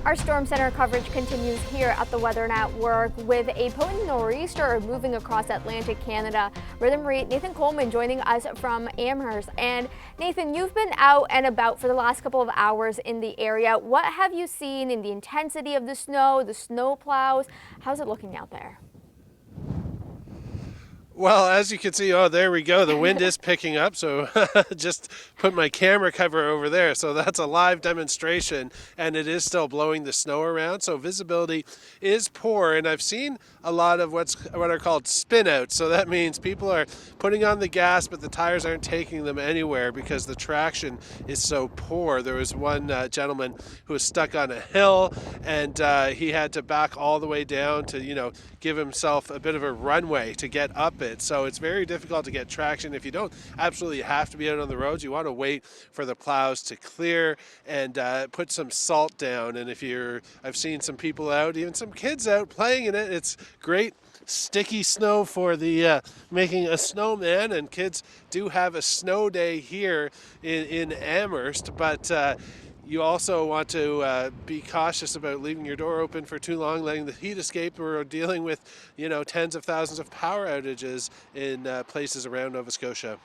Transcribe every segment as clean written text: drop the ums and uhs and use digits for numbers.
Our storm center coverage continues here at the Weather Network with a potent nor'easter moving across Atlantic Canada. Rhythm Reet, Nathan Coleman joining us from Amherst. And Nathan, you've been out and about for the last couple of hours in the area. What have you seen in the intensity of the snow plows? How's it looking out there? Well, as you can see, oh, there we go. The wind is picking up, so just put my camera cover over there. So that's a live demonstration, and it is still blowing the snow around. So visibility is poor, and I've seen a lot of what are called spin outs. So that means people are putting on the gas, but the tires aren't taking them anywhere because the traction is so poor. There was one gentleman who was stuck on a hill, and he had to back all the way down to, give himself a bit of a runway to get up it. So it's very difficult to get traction. If you don't absolutely have to be out on the roads, you want to wait for the plows to clear and put some salt down. And I've seen some people out, even some kids out playing in it. It's great sticky snow for the making a snowman, and kids do have a snow day here in Amherst, but you also want to be cautious about leaving your door open for too long, letting the heat escape. We're dealing with, tens of thousands of power outages in places around Nova Scotia.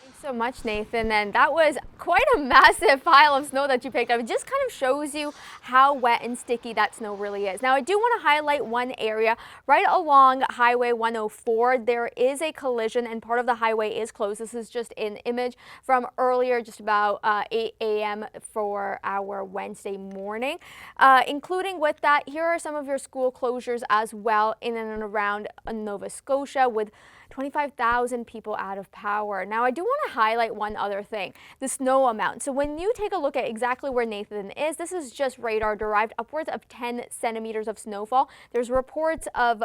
Thanks so much, Nathan. And that was quite a massive pile of snow that you picked up. It just kind of shows you how wet and sticky that snow really is. Now, I do want to highlight one area right along Highway 104. There is a collision and part of the highway is closed. This is just an image from earlier, just about 8 a.m. for our Wednesday morning. Including with that, here are some of your school closures as well in and around Nova Scotia, with 25,000 people out of power. Now, I do want to highlight one other thing, the snow amount. So when you take a look at exactly where Nathan is, this is just radar derived, upwards of 10 centimeters of snowfall. There's reports of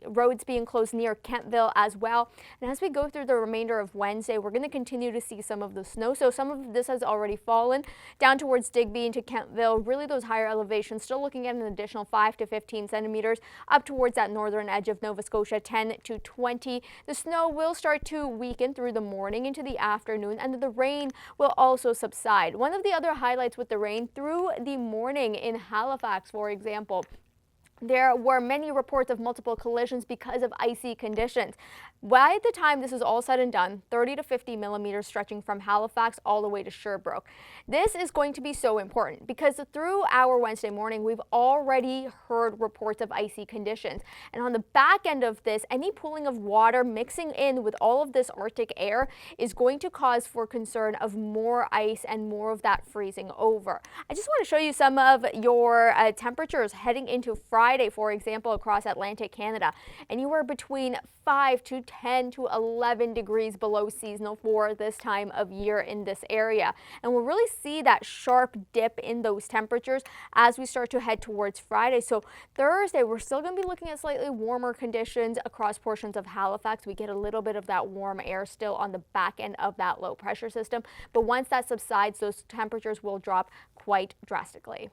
roads being closed near Kentville as well. And as we go through the remainder of Wednesday, we're going to continue to see some of the snow. So some of this has already fallen down towards Digby into Kentville. Really those higher elevations, still looking at an additional 5 to 15 centimeters up towards that northern edge of Nova Scotia, 10 to 20. The snow will start to weaken through the morning into the afternoon, and the rain will also subside. One of the other highlights with the rain through the morning in Halifax, for example, there were many reports of multiple collisions because of icy conditions. By the time this is all said and done, 30 to 50 millimeters stretching from Halifax all the way to Sherbrooke. This is going to be so important because through our Wednesday morning, we've already heard reports of icy conditions. And on the back end of this, any pooling of water mixing in with all of this Arctic air is going to cause for concern of more ice and more of that freezing over. I just want to show you some of your temperatures heading into Friday, for example, across Atlantic Canada. Anywhere between 5 to 10 to 11 degrees below seasonal for this time of year in this area. And we'll really see that sharp dip in those temperatures as we start to head towards Friday. So Thursday, we're still going to be looking at slightly warmer conditions across portions of Halifax. We get a little bit of that warm air still on the back end of that low pressure system. But once that subsides, those temperatures will drop quite drastically.